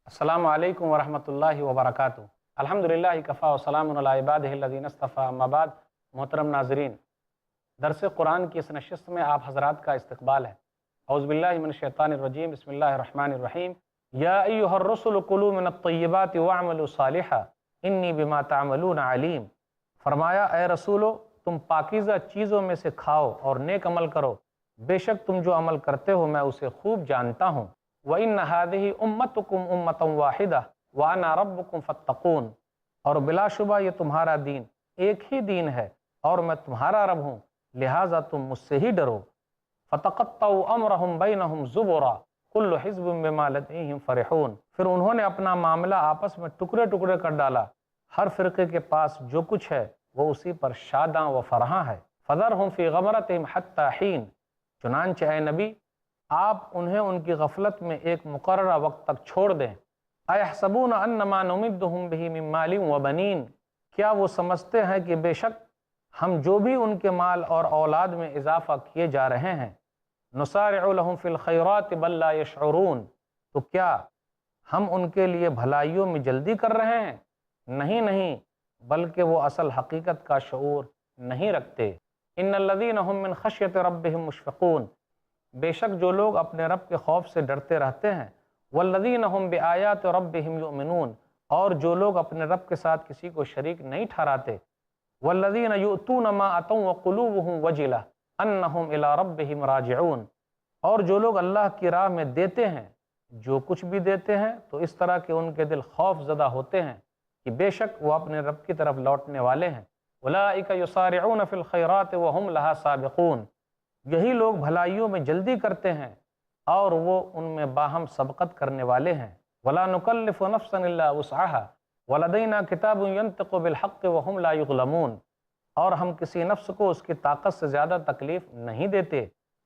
السلام علیکم ورحمۃ اللہ وبرکاتہ۔ الحمدللہ کفا وسلام علی عبادہ الذین اصطفیٰ، اما بعد۔ محترم ناظرین، درس قرآن کی اس نشست میں آپ حضرات کا استقبال ہے۔ اعوذ باللہ من الشیطان الرجیم، بسم اللہ الرحمن الرحیم۔ یا ایہا الرسل کلوا من الطیبات واعملوا صالحا انی بما تعملون علیم۔ فرمایا اے رسولو، تم پاکیزہ چیزوں میں سے کھاؤ اور نیک عمل کرو، بے شک تم جو عمل کرتے ہو میں اسے خوب جانتا ہوں۔ وَإِنَّ هَذِهِ أُمَّتُكُمْ أُمَّةً وَاحِدَةً وَأَنَا رَبُّكُمْ فَاتَّقُونِ۔ اور بلا شبہ یہ تمہارا دین ایک ہی دین ہے اور میں تمہارا رب ہوں، لہٰذا تم مجھ سے ہی ڈرو۔ فَتَقَطَّعُوا أَمْرَهُمْ بَيْنَهُمْ زُبُرًا كُلُّ حِزْبٍ بِمَا لَدَيْهِمْ فَرِحُونَ۔ پھر انہوں نے اپنا معاملہ آپس میں ٹکڑے ٹکڑے کر ڈالا، ہر فرقے کے پاس جو کچھ ہے وہ اسی پر شاداں و فرحاں ہے۔ فَذَرْهُمْ فِي غَمْرَتِهِمْ حَتَّىٰ حِينٍ۔ چنانچہ اے نبی، آپ انہیں ان کی غفلت میں ایک مقررہ وقت تک چھوڑ دیں۔ اَيَحْسَبُونَ أَنَّمَا نُمِدُّهُم بِهِ مِن مَّالٍ وَبَنِينَ۔ کیا وہ سمجھتے ہیں کہ بے شک ہم جو بھی ان کے مال اور اولاد میں اضافہ کیے جا رہے ہیں، نُسَارِعُ لَهُمْ فِي الْخَيْرَاتِ بَل لَّا يَشْعُرُونَ، تو کیا ہم ان کے لیے بھلائیوں میں جلدی کر رہے ہیں؟ نہیں، بلکہ وہ اصل حقیقت کا شعور نہیں رکھتے۔ إِنَّ الَّذِينَ هُم مِّن خَشْيَةِ رَبِّهِم مُشْفِقُونَ، بے شک جو لوگ اپنے رب کے خوف سے ڈرتے رہتے ہیں۔ وَالَّذِينَ هُم بِآيَاتِ رَبِّهِمْ يُؤْمِنُونَ، اور جو لوگ اپنے رب کے ساتھ کسی کو شریک نہیں ٹھہراتے۔ وَالَّذِينَ يُؤْتُونَ مَا أَتَوْا وَقُلُوبُهُمْ وَجِلَةٌ أَنَّهُمْ إِلَىٰ رَبِّهِمْ راجعون، اور جو لوگ اللہ کی راہ میں دیتے ہیں، جو کچھ بھی دیتے ہیں تو اس طرح کہ ان کے دل خوف زدہ ہوتے ہیں کہ بے شک وہ اپنے رب کی طرف لوٹنے والے ہیں۔ أُولَٰئِكَ يُسَارِعُونَ فِي الْخَيْرَاتِ وَهُمْ لَهَا سَابِقُونَ، یہی لوگ بھلائیوں میں جلدی کرتے ہیں اور وہ ان میں باہم سبقت کرنے والے ہیں۔ وَلَا نُكَلِّفُ نَفْسًا إِلَّا وُسْعَهَا وَلَدَيْنَا كِتَابٌ يَنطِقُ بِالْحَقِّ وَهُمْ لَا يُظْلَمُونَ، اور ہم کسی نفس کو اس کی طاقت سے زیادہ تکلیف نہیں دیتے،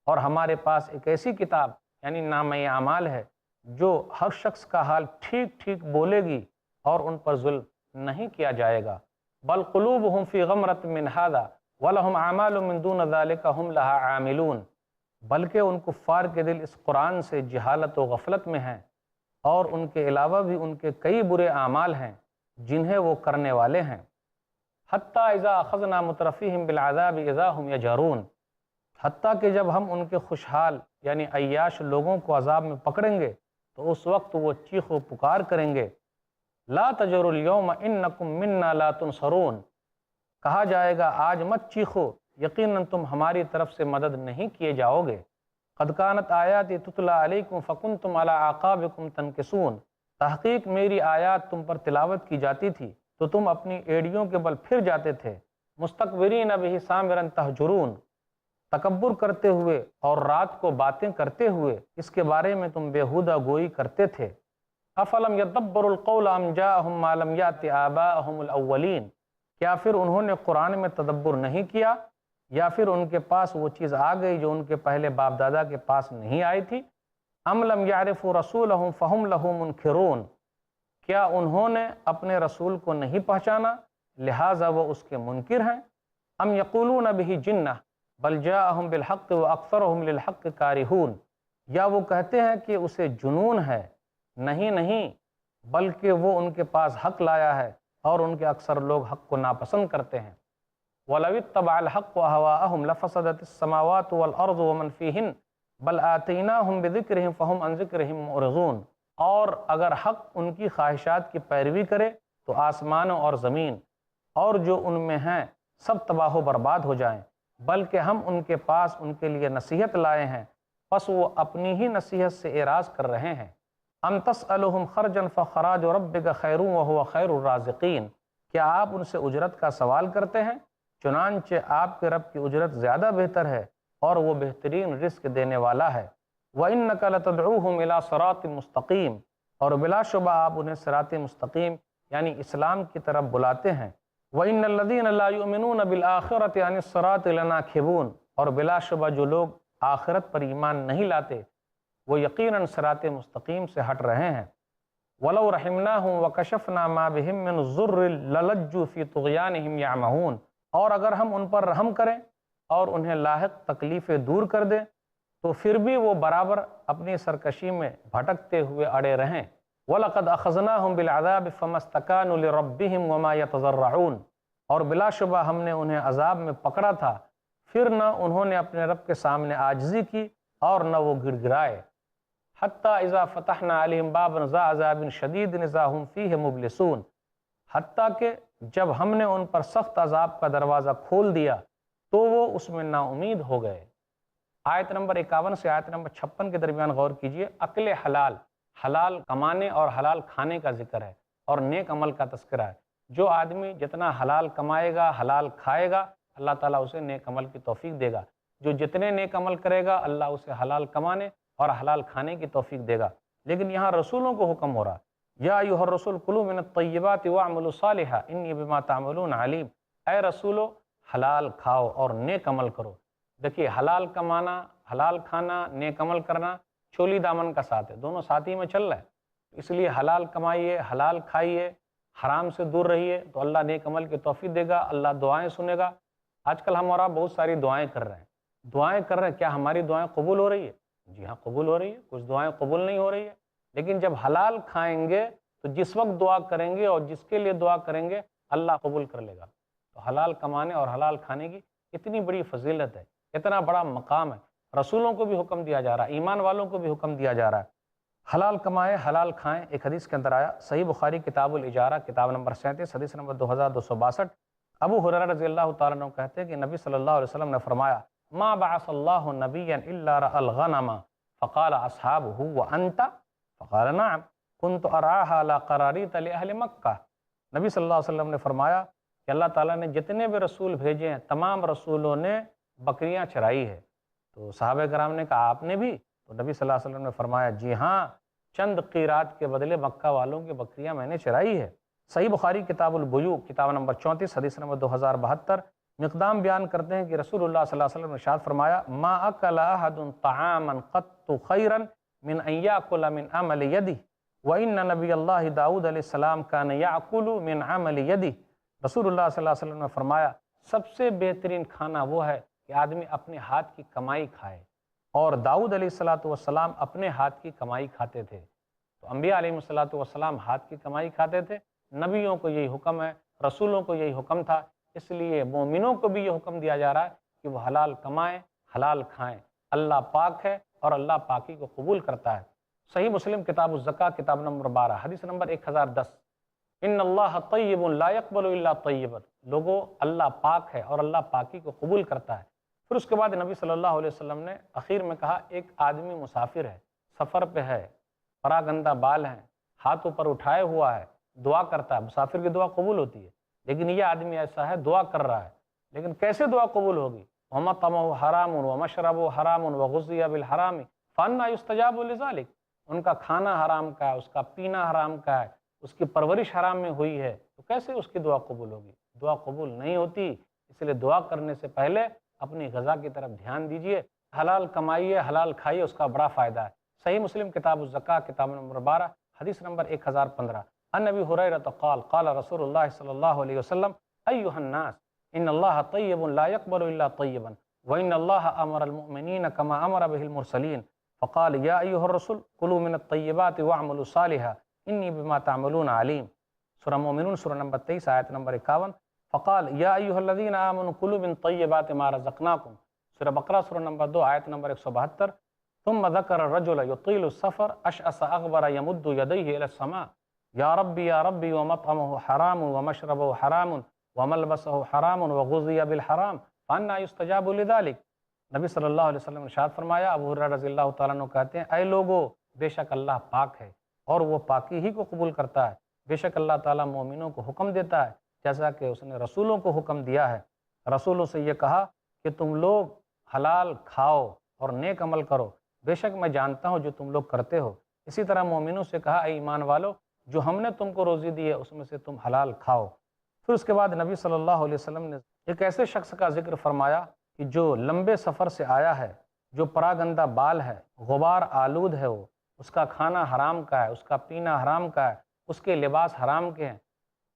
اور ہمارے پاس ایک ایسی کتاب یعنی نامہ اعمال ہے جو ہر شخص کا حال ٹھیک ٹھیک بولے گی اور ان پر ظلم نہیں کیا جائے گا۔ بل قلوبهم فی غمرۃ من ھذا وَلَهُمْ أَعْمَالٌ مِّن دُونَ ذَلِكَ هُمْ لَهَا عَامِلُونَ، بلکہ ان کفار کے دل اس قرآن سے جہالت و غفلت میں ہیں، اور ان کے علاوہ بھی ان کے کئی برے اعمال ہیں جنہیں وہ کرنے والے ہیں۔ حتیٰ اذا اخذنا مترفیہم بالعذاب اذا ہم یجہرون، حتیٰ کہ جب ہم ان کے خوشحال یعنی عیاش لوگوں کو عذاب میں پکڑیں گے تو اس وقت وہ چیخ و پکار کریں گے۔ لا تجروا اليوم انکم منا لا تنصرون، کہا جائے گا آج مت چیخو، یقیناً تم ہماری طرف سے مدد نہیں کیے جاؤ گے۔ قد کانت آیاتی تتلی علیکم فکنتم علی اعقابکم تنکسون، تحقیق میری آیات تم پر تلاوت کی جاتی تھی تو تم اپنی ایڑیوں کے بل پھر جاتے تھے۔ مستکبرین بہ سامرا تہجرون، تکبر کرتے ہوئے اور رات کو باتیں کرتے ہوئے اس کے بارے میں تم بیہودہ گوئی کرتے تھے۔ افلم یدبروا القول ام جاءہم ما لم یأت آباءہم الاولین، کیا پھر انہوں نے قرآن میں تدبر نہیں کیا، یا پھر ان کے پاس وہ چیز آ گئی جو ان کے پہلے باپ دادا کے پاس نہیں آئی تھی؟ ام لم یعرفوا رسولہم فہم لہ منکرون، کیا انہوں نے اپنے رسول کو نہیں پہچانا لہٰذا وہ اس کے منکر ہیں؟ ام یقولون بہ جنہ بل جاءہم بالحق واکثرہم للحق کارہون، یا وہ کہتے ہیں کہ اسے جنون ہے، نہیں بلکہ وہ ان کے پاس حق لایا ہے اور ان کے اکثر لوگ حق کو ناپسند کرتے ہیں۔ وَلَوِ اتَّبَعَ الْحَقُّ أَهْوَاءَهُمْ لَفَسَدَتِ السَّمَاوَاتُ وَالْأَرْضُ وَمَنْ فِيهِنَّ بَلْ آتَيْنَاهُمْ بِذِكْرِهِمْ فَهُمْ عَنْ ذِكْرِهِمْ مُعْرِضُونَ، اور اگر حق ان کی خواہشات کی پیروی کرے تو آسمانوں اور زمین اور جو ان میں ہیں سب تباہ و برباد ہو جائیں، بلکہ ہم ان کے پاس ان کے لیے نصیحت لائے ہیں، پس وہ اپنی ہی نصیحت سے اعراض کر رہے ہیں۔ ام تسألهم خرجا فخراج ربک خیر وهو خیر الرازقین، کیا آپ ان سے اجرت کا سوال کرتے ہیں؟ چنانچہ آپ کے رب کی اجرت زیادہ بہتر ہے اور وہ بہترین رزق دینے والا ہے۔ وَإِنَّكَ لَتَدْعُوهُمْ إِلَىٰ صِرَاطٍ مُسْتَقِيمٍ، اور بلا شبہ آپ انہیں صراط مستقیم یعنی اسلام کی طرف بلاتے ہیں۔ وَإِنَّ الَّذِينَ لَا يُؤْمِنُونَ بِالْآخِرَةِ عَنِ الصِّرَاطِ لَنَاكِبُونَ، اور بلا شبہ جو لوگ آخرت پر ایمان نہیں لاتے وہ یقیناً صراط مستقیم سے ہٹ رہے ہیں۔ وَلَوْ رَحِمْنَاهُمْ وَكَشَفْنَا مَا بِهِم مِّن ضُرٍّ لَلَجُّوا فِي طُغْيَانِهِمْ يَعْمَهُونَ، اور اگر ہم ان پر رحم کریں اور انہیں لاحق تکلیفیں دور کر دیں تو پھر بھی وہ برابر اپنی سرکشی میں بھٹکتے ہوئے اڑے رہیں۔ وَلَقَدْ أَخَذْنَاهُمْ بِالْعَذَابِ فَمَا اسْتَكَانُوا لِرَبِّهِمْ وَمَا يَتَضَرَّعُونَ، اور بلا شبہ ہم نے انہیں عذاب میں پکڑا تھا، پھر نہ انہوں نے اپنے رب کے سامنے عاجزی کی اور نہ وہ گڑ گڑائے۔ حَتَّى إِذَا فَتَحْنَا عَلَيْهِمْ بَابًا ذَا عَذَابٍ شَدِيدٍ إِذَا هُمْ فِيهِ مُبْلِسُونَ، حتیٰ کہ جب ہم نے ان پر سخت عذاب کا دروازہ کھول دیا تو وہ اس میں نا امید ہو گئے۔ آیت نمبر 51 سے آیت نمبر 56 کے درمیان غور کیجئے۔ عقل حلال، حلال کمانے اور حلال کھانے کا ذکر ہے اور نیک عمل کا تذکرہ ہے۔ جو آدمی جتنا حلال کمائے گا، حلال کھائے گا، اللہ تعالیٰ اسے نیک عمل کی توفیق دے گا۔ جو جتنے نیک عمل کرے گا، اللہ اسے حلال کمانے اور حلال کھانے کی توفیق دے گا۔ لیکن یہاں رسولوں کو حکم ہو رہا، یا ایھا الرسول کلوا من الطیبات واعملوا صالحا انی بما تعملون علیم، اے رسولو حلال کھاؤ اور نیک عمل کرو۔ دیکھیے، حلال کمانا، حلال کھانا، نیک عمل کرنا چولی دامن کا ساتھ ہے، دونوں ساتھی میں چل رہا ہے۔ اس لیے حلال کمائیے، حلال کھائیے، حرام سے دور رہیے تو اللہ نیک عمل کی توفیق دے گا، اللہ دعائیں سنے گا۔ آج کل ہم اور آپ بہت ساری دعائیں کر رہے ہیں، کیا ہماری دعائیں قبول ہو رہی ہے؟ جی ہاں، قبول ہو رہی ہے۔ کچھ دعائیں قبول نہیں ہو رہی ہے، لیکن جب حلال کھائیں گے تو جس وقت دعا کریں گے اور جس کے لیے دعا کریں گے اللہ قبول کر لے گا۔ تو حلال کمانے اور حلال کھانے کی اتنی بڑی فضیلت ہے، اتنا بڑا مقام ہے، رسولوں کو بھی حکم دیا جا رہا ہے، ایمان والوں کو بھی حکم دیا جا رہا ہے، حلال کمائیں، حلال کھائیں۔ ایک حدیث کے اندر آیا، صحیح بخاری کتاب الاجارہ، کتاب نمبر 37، حدیث نمبر 2262، ابو ہریرہ رضی اللہ تعالیٰ عنہ کہتے ہیں کہ نبی صلی اللہ علیہ وسلم نے فرمایا، ما بعث اللہ نبیا الا رأى الغنم فقال اصحابہ وانت فقال نعم كنت اراها على قراريط لأهل مکہ۔ نبی صلی اللہ علیہ وسلم نے فرمایا کہ اللہ تعالیٰ نے جتنے بھی رسول بھیجے ہیں تمام رسولوں نے بکریاں چرائی ہے۔ تو صحابہ کرام نے کہا آپ نے بھی؟ تو نبی صلی اللہ علیہ وسلم نے فرمایا جی ہاں، چند قیرات کے بدلے مکہ والوں کی بکریاں میں نے چرائی ہے۔ صحیح بخاری کتاب البیوع، کتاب نمبر 34، حدیث نمبر 2072، مقدام بیان کرتے ہیں کہ رسول اللہ صلی اللہ علیہ وسلم نے ارشاد فرمایا، ما اکل احد طعاما قط خیرا من ان یاکل من عمل یدہ وان نبی اللہ داؤد علیہ السلام کان یاکل من عمل یدہ۔ رسول اللہ صلی اللہ علیہ وسلم نے فرمایا سب سے بہترین کھانا وہ ہے کہ آدمی اپنے ہاتھ کی کمائی کھائے، اور داؤد علیہ السلام اپنے ہاتھ کی کمائی کھاتے تھے۔ تو انبیاء علیہ السلام ہاتھ کی کمائی کھاتے تھے، نبیوں کو یہی حکم ہے، رسولوں کو یہی حکم تھا، اس لیے مومنوں کو بھی یہ حکم دیا جا رہا ہے کہ وہ حلال کمائیں، حلال کھائیں۔ اللہ پاک ہے اور اللہ پاکی کو قبول کرتا ہے۔ صحیح مسلم کتاب الزکاة، کتاب نمبر 12، حدیث نمبر 1010، ان اللہ طیب لا یقبل الا طیبا، لوگو اللہ پاک ہے اور اللہ پاکی کو قبول کرتا ہے۔ پھر اس کے بعد نبی صلی اللہ علیہ وسلم نے اخیر میں کہا، ایک آدمی مسافر ہے، سفر پہ ہے، پراگندہ بال ہیں، ہاتھ اوپر اٹھائے ہوا ہے، دعا کرتا ہے، مسافر کی دعا قبول ہوتی ہے، لیکن یہ آدمی ایسا ہے دعا کر رہا ہے، لیکن کیسے دعا قبول ہوگی؟ وَمَطْعَمُهُ حَرَامٌ وَمَشْرَبُهُ حَرَامٌ وَغُذِّيَ بِالْحَرَامِ فَأَنَّىٰ يُسْتَجَابُ لِذَٰلِكَ، ان کا کھانا حرام کا ہے، اس کا پینا حرام کا ہے، اس کی پرورش حرام میں ہوئی ہے، تو کیسے اس کی دعا قبول ہوگی؟ دعا قبول نہیں ہوتی، اس لیے دعا کرنے سے پہلے اپنی غذا کی طرف دھیان دیجئے، حلال کمائیے، حلال کھائیے، اس کا بڑا فائدہ ہے۔ صحیح مسلم کتاب الزکاة، کتاب نمبر 12، حدیث نمبر 1015، عن ابی ہریرہ قال قال رسول اللہ صلی اللہ علیہ وسلم، ایھا الناس ان اللہ طیب لا یقبل الا طیبا وان اللہ امر المؤمنین کما امر به المرسلین فقال یا ایھا الرسل کلوا من الطیبات واعملوا صالحا انی بما تعملون علیم۔ سورہ مومنون، سورہ نمبر 23، آیت نمبر 51، فقال یا ایھا الذین آمنوا کلوا من طیبات ما رزقناکم، سورہ بقرہ، سورہ نمبر 2، آیت نمبر 172، ثم ذکر الرجل یطیل السفر اشعث اغبر یمد یدیہ الی السماء یا ربی ومطعمہ حرام ومشربہ حرام وملبسہ حرام وغذی بالحرام فأنیٰ یستجاب لذلک۔ نبی صلی اللہ علیہ وسلم نے ارشاد فرمایا، ابو ہریرہ رضی اللہ تعالیٰ عنہ کہتے ہیں، اے لوگو، بے شک اللہ پاک ہے اور وہ پاکی ہی کو قبول کرتا ہے۔ بے شک اللہ تعالیٰ مومنوں کو حکم دیتا ہے جیسا کہ اس نے رسولوں کو حکم دیا ہے۔ رسولوں سے یہ کہا کہ تم لوگ حلال کھاؤ اور نیک عمل کرو، بے شک میں جانتا ہوں جو تم لوگ کرتے ہو۔ اسی طرح مومنوں سے کہا، اے ایمان والو، جو ہم نے تم کو روزی دی ہے اس میں سے تم حلال کھاؤ۔ پھر اس کے بعد نبی صلی اللہ علیہ وسلم نے ایک ایسے شخص کا ذکر فرمایا کہ جو لمبے سفر سے آیا ہے، جو پراگندہ بال ہے، غبار آلود ہے، وہ اس کا کھانا حرام کا ہے، اس کا پینا حرام کا ہے، اس کے لباس حرام کے ہیں،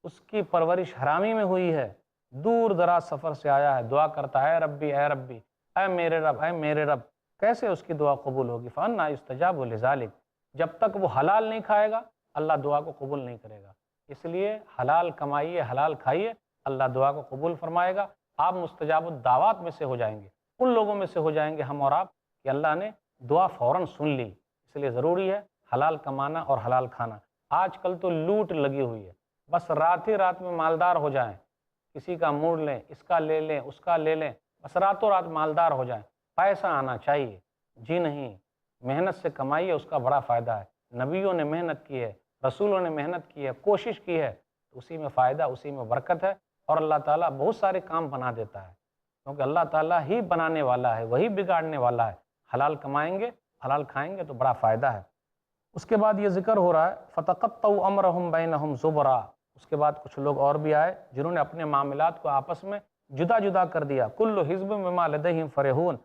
اس کی پرورش حرامی میں ہوئی ہے، دور دراز سفر سے آیا ہے، دعا کرتا ہے، اے ربی اے ربی، اے میرے رب اے میرے رب، کیسے اس کی دعا قبول ہوگی؟ فأنیٰ یستجاب لذلک، جب تک وہ حلال نہیں کھائے گا، اللہ دعا کو قبول نہیں کرے گا۔ اس لیے حلال کمائیے، حلال کھائیے، اللہ دعا کو قبول فرمائے گا۔ آپ مستجاب الدعوات میں سے ہو جائیں گے، ان لوگوں میں سے ہو جائیں گے ہم اور آپ کہ اللہ نے دعا فوراً سن لی۔ اس لیے ضروری ہے حلال کمانا اور حلال کھانا۔ آج کل تو لوٹ لگی ہوئی ہے، بس رات ہی رات میں مالدار ہو جائیں، کسی کا موڑ لیں، اس کا لے لیں، اس کا لے لیں، بس راتوں رات مالدار ہو جائیں۔ پیسہ آنا چاہیے، جی نہیں، محنت سے کمائیے، اس کا بڑا فائدہ ہے۔ نبیوں نے محنت کی ہے، رسولوں نے محنت کی ہے، کوشش کی ہے، تو اسی میں فائدہ، اسی میں برکت ہے، اور اللہ تعالیٰ بہت سارے کام بنا دیتا ہے، کیونکہ اللہ تعالیٰ ہی بنانے والا ہے، وہی بگاڑنے والا ہے۔ حلال کمائیں گے، حلال کھائیں گے تو بڑا فائدہ ہے۔ اس کے بعد یہ ذکر ہو رہا ہے فَتَقَطَّعُوا أَمْرَهُمْ بَيْنَهُمْ زُبُرًا، اس کے بعد کچھ لوگ اور بھی آئے جنہوں نے اپنے معاملات کو آپس میں جدا جدا کر دیا۔ كُلُّ حِزْبٍ بِمَا لَدَيْهِمْ فَرِحُونَ،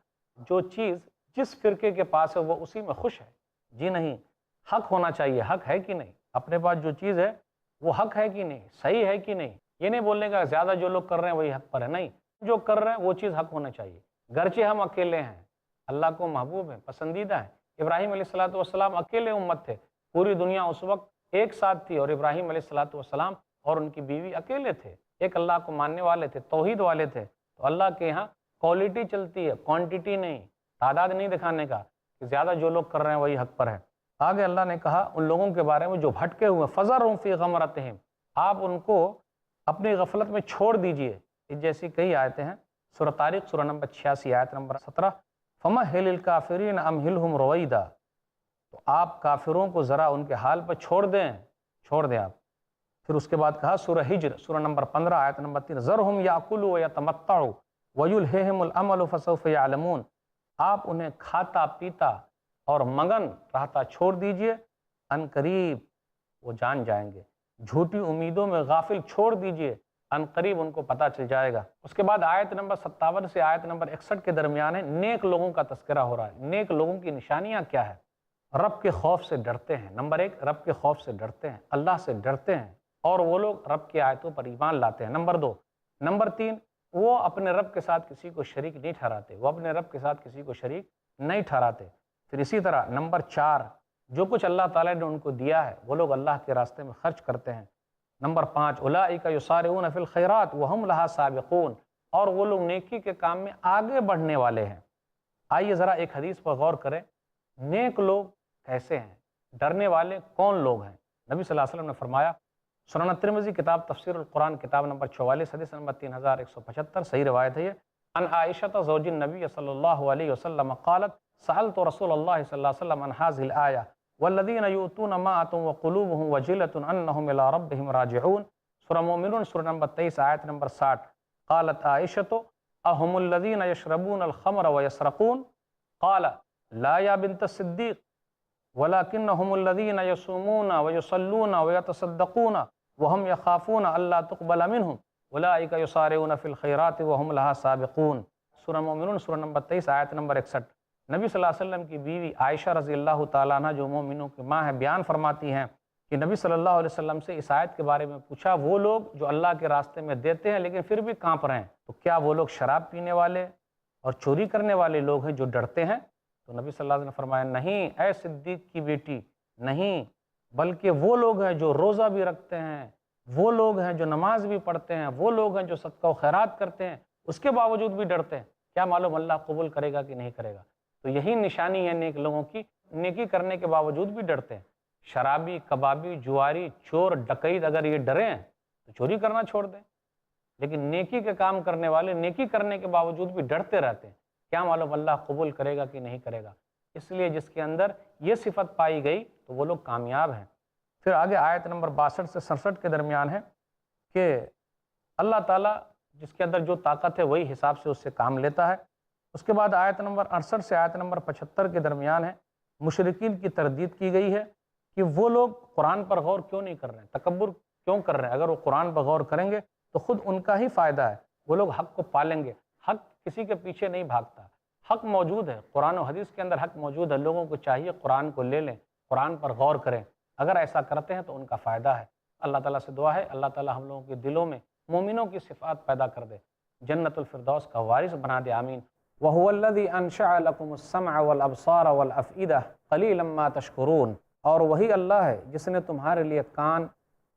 جو چیز جس فرقے کے پاس ہے وہ اسی میں خوش ہے۔ جی نہیں، حق ہونا چاہیے، حق ہے کہ نہیں، اپنے پاس جو چیز ہے وہ حق ہے کہ نہیں، صحیح ہے کہ نہیں۔ یہ نہیں بولنے کا زیادہ جو لوگ کر رہے ہیں وہی حق پر ہے، نہیں، جو کر رہے ہیں وہ چیز حق ہونا چاہیے۔ گرچہ ہم اکیلے ہیں، اللہ کو محبوب ہیں، پسندیدہ ہیں۔ ابراہیم علیہ السلام اکیلے امت تھے، پوری دنیا اس وقت ایک ساتھ تھی، اور ابراہیم علیہ السلام اور ان کی بیوی اکیلے تھے، ایک اللہ کو ماننے والے تھے، توحید والے تھے۔ تو اللہ کے یہاں کوالٹی چلتی ہے، کوانٹیٹی نہیں، تعداد نہیں دکھانے کا کہ زیادہ جو لوگ کر رہے ہیں وہی حق پر ہے۔ آگے اللہ نے کہا ان لوگوں کے بارے میں جو بھٹکے ہوئے، فَذَرْهُمْ فِي غَمْرَتِهِمْ، آپ ان کو اپنی غفلت میں چھوڑ دیجئے۔ اس جیسی کئی آیتیں ہیں، سورہ طارق سورہ نمبر 86 آیت نمبر 17، فَمَهِّلِ الْكَافِرِينَ أَمْهِلْهُمْ رُوَيْدًا، تو آپ کافروں کو ذرا ان کے حال پر چھوڑ دیں آپ۔ پھر اس کے بعد کہا سورہ ہجر سورہ نمبر 15 آیت نمبر 3، ذَرْهُمْ يَأْكُلُوا وَيَتَمَتَّعُوا وَيُلْهِهِمُ الْأَمَلُ فَسَوْفَ يَعْلَمُونَ، آپ انہیں کھاتا پیتا اور مگن رہتا چھوڑ دیجئے، ان قریب وہ جان جائیں گے۔ جھوٹی امیدوں میں غافل چھوڑ دیجئے، ان قریب ان کو پتہ چل جائے گا۔ اس کے بعد آیت نمبر 57 سے آیت نمبر 61 کے درمیان ہے نیک لوگوں کا تذکرہ ہو رہا ہے۔ نیک لوگوں کی نشانیاں کیا ہے؟ رب کے خوف سے ڈرتے ہیں۔ نمبر 1، رب کے خوف سے ڈرتے ہیں، اللہ سے ڈرتے ہیں، اور وہ لوگ رب کی آیتوں پر ایمان لاتے ہیں۔ نمبر 2، نمبر 3، وہ اپنے رب کے ساتھ کسی کو شریک نہیں ٹھہراتے، وہ اپنے رب کے ساتھ کسی کو شریک نہیں ٹھہراتے۔ پھر اسی طرح نمبر 4، جو کچھ اللہ تعالیٰ نے ان کو دیا ہے وہ لوگ اللہ کے راستے میں خرچ کرتے ہیں۔ نمبر 5، اولئک یسارعون فی الخیرات وہم لہا سابقون، اور وہ لوگ نیکی کے کام میں آگے بڑھنے والے ہیں۔ آئیے ذرا ایک حدیث پر غور کریں، نیک لوگ کیسے ہیں، ڈرنے والے کون لوگ ہیں؟ نبی صلی اللہ علیہ وسلم نے فرمایا، سنن ترمذی کتاب تفسیر القرآن کتاب نمبر 44 حدیث نمبر 3175، صحیح روایت ہے یہ، عن عائشہ زوج النبی صلی اللہ علیہ وسلم قالت سألت رسول اللہ صلی اللہ علیہ وسلم عن هذه الآية والذین یؤتون ما آتوا وقلوبهم وجلة انہم الى ربهم راجعون، سورہ مومنون سورہ نمبر 23 آیت نمبر 60۔ قالت عائشہ اهم الذین یشربون الخمر ویسرقون، قال لا یا بنت الصدیق ولکنہم الذین یصومون ویصلون ویتصدقون وهم یخافون الا تقبل منہم اولئک یسارعون فی الخیرات وهم لها سابقون، سورہ مومنون سورہ نمبر 23 آیت نمبر 61۔ نبی صلی اللہ علیہ وسلم کی بیوی عائشہ رضی اللہ تعالیٰ عنہ جو مومنوں کی ماں ہے بیان فرماتی ہیں کہ نبی صلی اللہ علیہ وسلم سے اس آیت کے بارے میں پوچھا، وہ لوگ جو اللہ کے راستے میں دیتے ہیں لیکن پھر بھی کانپ رہے ہیں، تو کیا وہ لوگ شراب پینے والے اور چوری کرنے والے لوگ ہیں جو ڈرتے ہیں؟ تو نبی صلی اللہ علیہ وسلم نے فرمایا، نہیں اے صدیق کی بیٹی، نہیں، بلکہ وہ لوگ ہیں جو روزہ بھی رکھتے ہیں، وہ لوگ ہیں جو نماز بھی پڑھتے ہیں، وہ لوگ ہیں جو صدقہ و خیرات کرتے ہیں، اس کے باوجود بھی ڈرتے ہیں۔ کیا معلوم اللہ قبول کرے گا کہ نہیں کرے گا؟ تو یہی نشانی ہے نیک لوگوں کی، نیکی کرنے کے باوجود بھی ڈرتے ہیں۔ شرابی، کبابی، جواری، چور، ڈکیت اگر یہ ڈریں تو چوری کرنا چھوڑ دیں، لیکن نیکی کے کام کرنے والے نیکی کرنے کے باوجود بھی ڈرتے رہتے ہیں، کیا معلوم اللہ قبول کرے گا کہ نہیں کرے گا؟ اس لیے جس کے اندر یہ صفت پائی گئی تو وہ لوگ کامیاب ہیں۔ پھر آگے آیت نمبر 62 سے 67 کے درمیان ہے کہ اللہ تعالیٰ جس کے اندر جو طاقت ہے وہی حساب سے اس سے کام لیتا ہے۔ اس کے بعد آیت نمبر 68 سے آیت نمبر 75 کے درمیان ہے، مشرکین کی تردید کی گئی ہے کہ وہ لوگ قرآن پر غور کیوں نہیں کر رہے ہیں، تکبر کیوں کر رہے ہیں؟ اگر وہ قرآن پر غور کریں گے تو خود ان کا ہی فائدہ ہے، وہ لوگ حق کو پالیں گے۔ حق کسی کے پیچھے نہیں بھاگتا، حق موجود ہے، قرآن و حدیث کے اندر حق موجود ہے، لوگوں کو چاہیے قرآن کو لے لیں، قرآن پر غور کریں، اگر ایسا کرتے ہیں تو ان کا فائدہ ہے۔ اللہ تعالیٰ سے دعا ہے اللہ تعالیٰ ہم لوگوں کے دلوں میں مومنوں کی صفات پیدا کر دے، جنت الفردوس کا وارث بنا دے، آمین۔ وَهُوَ الَّذِي أَنشَأَ لَكُمُ السَّمْعَ وَالْأَبْصَارَ وَالْأَفْئِدَةَ قَلِيلًا مَا تَشْكُرُونَ۔ اور وہی اللہ ہے جس نے تمہارے لیے کان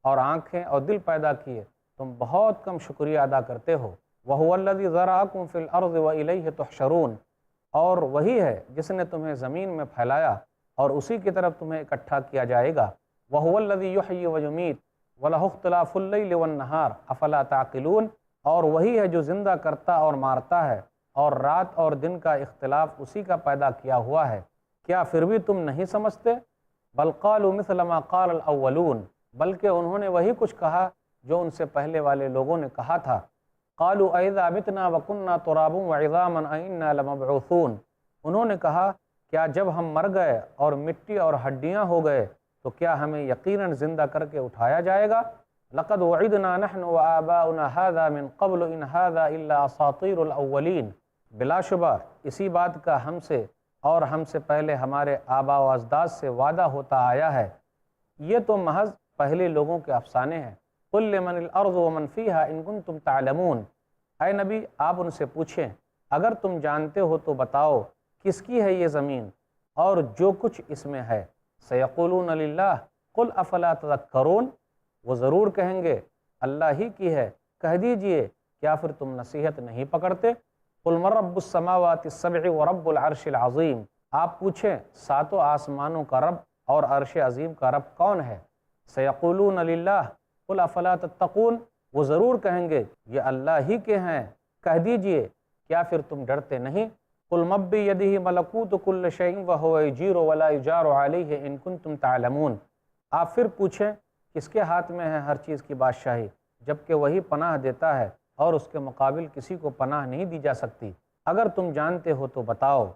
اور آنکھیں اور دل پیدا کیے، تم بہت کم شکریہ ادا کرتے ہو۔ وَهُوَ الَّذِي ذَرَأَكُمْ فِي الْأَرْضِ وَإِلَيْهِ تُحْشَرُونَ، اور وہی ہے جس نے تمہیں زمین میں پھیلایا اور اسی کی طرف تمہیں اکٹھا کیا جائے گا۔ وَهُوَ الَّذِي يُحْيِي وَيُمِيتُ وَلَهُ اخْتِلَافُ اللَّيْلِ وَالنَّهَارِ أَفَلَا تَعْقِلُونَ، اور وہی ہے جو زندہ کرتا اور مارتا ہے، اور رات اور دن کا اختلاف اسی کا پیدا کیا ہوا ہے، کیا پھر بھی تم نہیں سمجھتے؟ بل قالوا مثل ما قال الاولون، بلکہ انہوں نے وہی کچھ کہا جو ان سے پہلے والے لوگوں نے کہا تھا۔ قالوا اذا متنا وكنا ترابا وعظاما ائنا لمبعوثون، انہوں نے کہا کیا جب ہم مر گئے اور مٹی اور ہڈیاں ہو گئے تو کیا ہمیں یقیناً زندہ کر کے اٹھایا جائے گا؟ لقد وعدنا نحن وآباؤنا هذا من قبل ان هذا الا اساطیر الاولین، بلا شبہ اسی بات کا ہم سے اور ہم سے پہلے ہمارے آباء و اجداد سے وعدہ ہوتا آیا ہے، یہ تو محض پہلے لوگوں کے افسانے ہیں۔ قل لمن الارض ومن فیہا ان کنتم تعلمون، اے نبی آپ ان سے پوچھیں اگر تم جانتے ہو تو بتاؤ کس کی ہے یہ زمین اور جو کچھ اس میں ہے۔ سیقولون للہ قل افلا تذکرون، وہ ضرور کہیں گے اللہ ہی کی ہے، کہہ دیجئے کیا پھر تم نصیحت نہیں پکڑتے؟ قل من رب السماوات السبع ورب العرش العظیم، آپ پوچھیں ساتوں آسمانوں کا رب اور عرش عظیم کا رب کون ہے؟ سیقولون للہ قل افلا تتقون، وہ ضرور کہیں گے یہ اللہ ہی کے ہیں، کہہ دیجئے کیا پھر تم ڈرتے نہیں؟ قل من بیدہ ملکوت کل شیء وہو یجیر ولا یجار علیہ ان کنتم تعلمون، آپ پھر پوچھیں کس کے ہاتھ میں ہے ہر چیز کی بادشاہی، جبکہ وہی پناہ دیتا ہے اور اس کے مقابل کسی کو پناہ نہیں دی جا سکتی، اگر تم جانتے ہو تو بتاؤ۔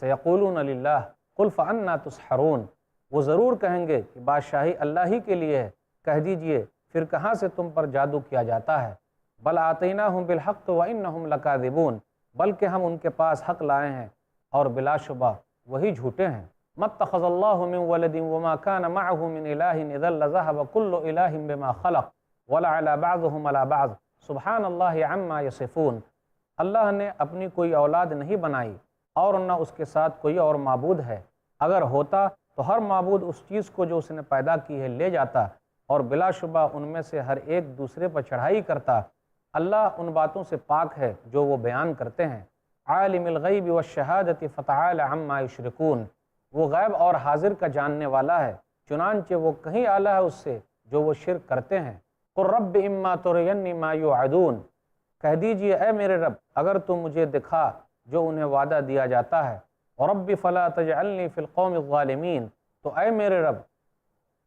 سیقولون للہ قل فأنا تسحرون، وہ ضرور کہیں گے کہ بادشاہی اللہ ہی کے لیے ہے، کہہ دیجئے پھر کہاں سے تم پر جادو کیا جاتا ہے؟ بل آتیناہم بالحق وانہم لکاذبون، بلکہ ہم ان کے پاس حق لائے ہیں اور بلا شبہ وہی جھوٹے ہیں۔ ما اتخذ اللہ من ولد وما كان معه من الہ اذا لذهب كل الہ بما خلق ولعلى بعضهم على بعض سبحان اللہ عما یصفون، اللہ نے اپنی کوئی اولاد نہیں بنائی اور نہ اس کے ساتھ کوئی اور معبود ہے، اگر ہوتا تو ہر معبود اس چیز کو جو اس نے پیدا کی ہے لے جاتا، اور بلا شبہ ان میں سے ہر ایک دوسرے پر چڑھائی کرتا۔ اللہ ان باتوں سے پاک ہے جو وہ بیان کرتے ہیں۔ عالم الغیب والشہادۃ فتعال عما یشرکون، وہ غیب اور حاضر کا جاننے والا ہے، چنانچہ وہ کہیں اعلیٰ ہے اس سے جو وہ شرک کرتے ہیں۔ قل رب اما ترینی ما یوعدون، کہہ دیجئے اے میرے رب اگر تم مجھے دکھا جو انہیں وعدہ دیا جاتا ہے، رب فلا تجعلنی فی القوم الظالمین، تو اے میرے رب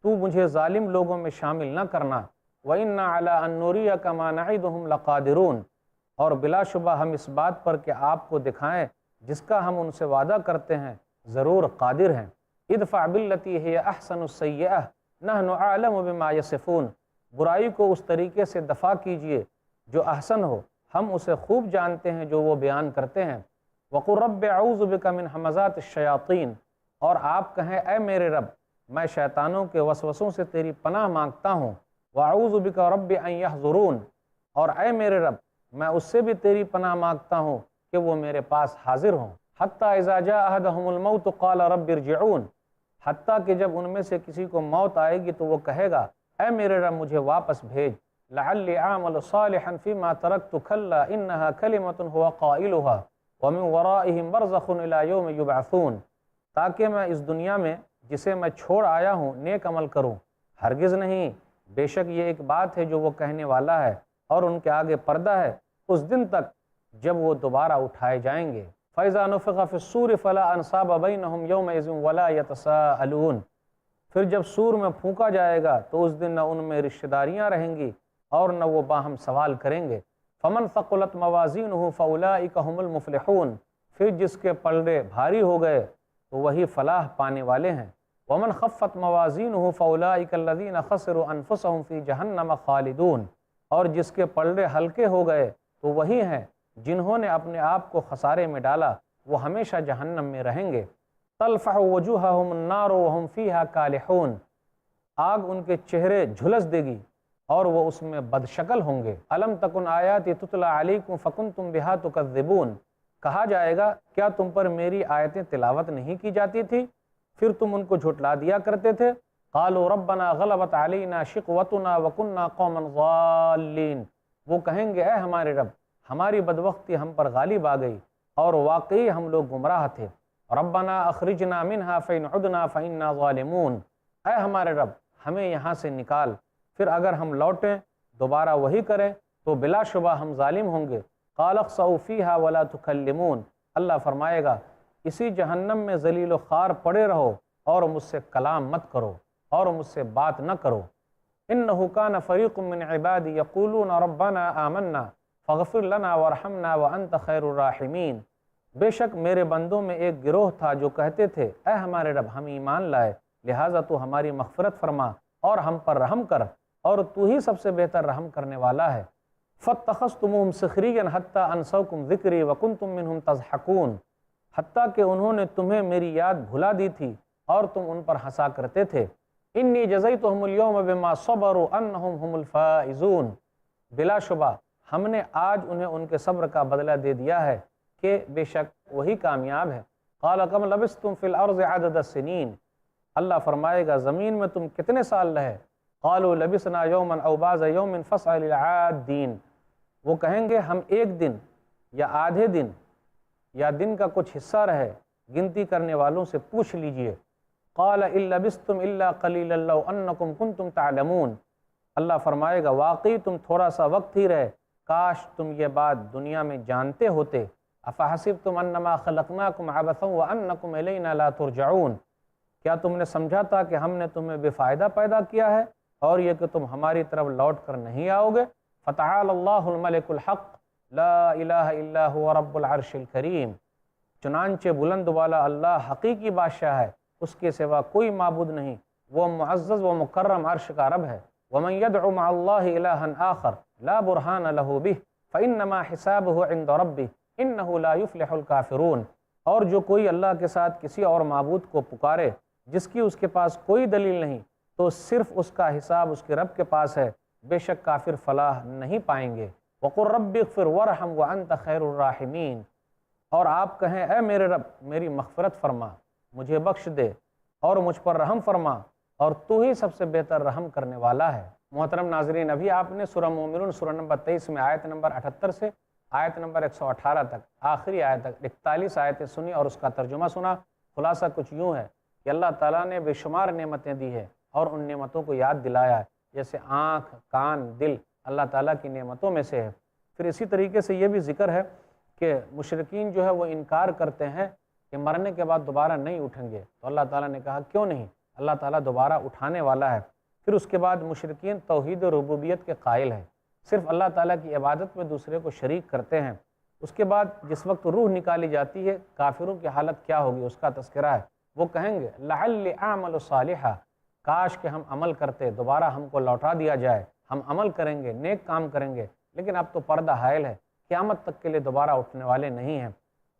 تو مجھے ظالم لوگوں میں شامل نہ کرنا، وَإِنَّا عَلَىٰ أَن نُّرِيَكَ مَا نَعِدُهُمْ لَقَادِرُونَ، اور بلا شبہ ہم اس بات پر کہ آپ کو دکھائیں جس کا ہم ان سے وعدہ کرتے ہیں ضرور قادر ہیں۔ ادفع باللتی ہی احسن السیئہ نحن اعلم بما یصفون، برائی کو اس طریقے سے دفع کیجئے جو احسن ہو، ہم اسے خوب جانتے ہیں جو وہ بیان کرتے ہیں۔ وقل رب اعوذ بک من حمزات الشیاطین، اور آپ کہیں اے میرے رب میں شیطانوں کے وسوسوں سے تیری پناہ مانگتا ہوں۔ واعوذ بک رب ان یحضرون، اور اے میرے رب میں اس سے بھی تیری پناہ مانگتا ہوں کہ وہ میرے پاس حاضر ہوں۔ حتی اذا جاء احدهم الموت قال رب ارجعون، حتیٰ کہ جب ان میں سے کسی کو موت آئے گی تو وہ کہے گا اے میرے رب مجھے واپس بھیج، لعلی اعمل صالحا فیما ترکت کلا انہا کلمۃ هو قائلها ومن ورائہم برزخ الی یوم یبعثون، تاکہ میں اس دنیا میں جسے میں چھوڑ آیا ہوں نیک عمل کروں، ہرگز نہیں، بے شک یہ ایک بات ہے جو وہ کہنے والا ہے اور ان کے آگے پردہ ہے اس دن تک جب وہ دوبارہ اٹھائے جائیں گے۔ فَإِذَا نُفِخَ فِي الصُّورِ فَلَا أَنْصَابَ بَيْنَهُمْ يَوْمَئِذٍ وَلَا يَتَسَاءَلُونَ، پھر جب سور میں پھونکا جائے گا تو اس دن نہ ان میں رشتہ داریاں رہیں گی اور نہ وہ باہم سوال کریں گے۔ فَمَنْ ثَقُلَتْ مَوَازِينُهُ فَأُولَٰئِكَ هُمُ الْمُفْلِحُونَ، پھر جس کے پلڑے بھاری ہو گئے تو وہی فلاح پانے والے ہیں۔ وَمَنْ خَفَّتْ مَوَازِينُهُ فَأُولَٰئِكَ الَّذِينَ خَسِرُوا أَنفُسَهُمْ فِي جَهَنَّمَ خَالِدُونَ، اور جس کے پلڑے ہلکے ہو گئے تو وہی ہیں جنہوں نے اپنے آپ کو خسارے میں ڈالا، وہ ہمیشہ جہنم میں رہیں گے۔ تلفح وجوہہم النار وہم فیہا کالحون، آگ ان کے چہرے جھلس دے گی اور وہ اس میں بدشکل ہوں گے۔ الم تکن آیاتی تتلی علیکم فکنتم بہا تکذبون، کہا جائے گا کیا تم پر میری آیتیں تلاوت نہیں کی جاتی تھی پھر تم ان کو جھٹلا دیا کرتے تھے۔ قالوا ربنا غلبت علینا شقوتنا وکنا قوما ضالین، وہ کہیں گے اے ہمارے رب ہماری بدبختی ہم پر غالب آ گئی اور واقعی ہم لوگ گمراہ تھے۔ ربنا اخرجنا منها فإن عدنا فإنا ظالمون، اے ہمارے رب ہمیں یہاں سے نکال، پھر اگر ہم لوٹیں دوبارہ وہی کریں تو بلا شبہ ہم ظالم ہوں گے۔ قال اخسئوا فیہا ولا تکلمون، اللہ فرمائے گا اسی جہنم میں ذلیل و خوار پڑے رہو اور مجھ سے کلام مت کرو اور مجھ سے بات نہ کرو۔ انہ کان فریق من عبادی یقولون ربنا آمنا فاغفر لنا وارحمنا وانت خیر الراحمین، بے شک میرے بندوں میں ایک گروہ تھا جو کہتے تھے اے ہمارے رب ہم ایمان لائے، لہٰذا تو ہماری مغفرت فرما اور ہم پر رحم کر، اور تو ہی سب سے بہتر رحم کرنے والا ہے۔ فاتخذتموہم سخریا حتی انسوکم ذکری وکنتم منہم تضحکون، حتیٰ کہ انہوں نے تمہیں میری یاد بھلا دی تھی اور تم ان پر ہنسا کرتے تھے۔ انی جزیتہم اليوم بما صبروا انہم هم الفائزون، بلا شبہ ہم نے آج انہیں ان کے صبر کا بدلہ دے دیا ہے کہ بے شک وہی کامیاب ہے۔ قال کم لبثتم فی الارض عدد السنین، اللہ فرمائے گا زمین میں تم کتنے سال رہے؟ قالوا لبثنا یوما او بعض یوم فاسأل العادین، وہ کہیں گے ہم ایک دن یا آدھے دن یا دن کا کچھ حصہ رہے، گنتی کرنے والوں سے پوچھ لیجئے۔ قال ان لبثتم الا قلیلا لو انکم کنتم تعلمون، اللہ فرمائے گا واقعی تم تھوڑا سا وقت ہی رہے، کاش تم یہ بات دنیا میں جانتے ہوتے۔ افحسبتم انما خلقناکم عبثا وانکم الینا لا ترجعون، کیا تم نے سمجھا تھا کہ ہم نے تمہیں بے فائدہ پیدا کیا ہے اور یہ کہ تم ہماری طرف لوٹ کر نہیں آؤ گے؟ فتعال اللہ الملک الحق لا الہ الا هو رب العرش الکریم، چنانچہ بلند والا اللہ حقیقی بادشاہ ہے، اس کے سوا کوئی معبود نہیں، وہ معزز و مکرم عرش کا رب ہے۔ ومن يدع مع الله الها آخر لا برهان له به فإنما حسابه عند ربه انه لا يفلح الكافرون، اور جو کوئی اللہ کے ساتھ کسی اور معبود کو پکارے جس کی اس کے پاس کوئی دلیل نہیں تو صرف اس کا حساب اس کے رب کے پاس ہے، بے شک کافر فلاح نہیں پائیں گے۔ وقل رب اغفر وارحم وانت خیر الراحمین، اور آپ کہیں اے میرے رب میری مغفرت فرما، مجھے بخش دے اور مجھ پر رحم فرما، اور تو ہی سب سے بہتر رحم کرنے والا ہے۔ محترم ناظرین، ابھی آپ نے سورہ مومنون سورہ نمبر 23 میں آیت نمبر 78 سے آیت نمبر 118 تک آخری آیت تک 41 آیتیں سنی اور اس کا ترجمہ سنا۔ خلاصہ کچھ یوں ہے کہ اللہ تعالیٰ نے بے شمار نعمتیں دی ہے اور ان نعمتوں کو یاد دلایا ہے، جیسے آنکھ، کان، دل اللہ تعالیٰ کی نعمتوں میں سے ہے۔ پھر اسی طریقے سے یہ بھی ذکر ہے کہ مشرکین جو ہے وہ انکار کرتے ہیں کہ مرنے کے بعد دوبارہ نہیں اٹھیں گے، تو اللہ تعالیٰ نے کہا کیوں نہیں، اللہ تعالیٰ دوبارہ اٹھانے والا ہے۔ پھر اس کے بعد مشرکین توحید و ربوبیت کے قائل ہیں، صرف اللہ تعالیٰ کی عبادت میں دوسرے کو شریک کرتے ہیں۔ اس کے بعد جس وقت روح نکالی جاتی ہے کافروں کی حالت کیا ہوگی اس کا تذکرہ ہے۔ وہ کہیں گے لعلی اعمل صالحا، کاش کہ ہم عمل کرتے، دوبارہ ہم کو لوٹا دیا جائے، ہم عمل کریں گے، نیک کام کریں گے، لیکن اب تو پردہ حائل ہے، قیامت تک کے لیے دوبارہ اٹھنے والے نہیں ہیں۔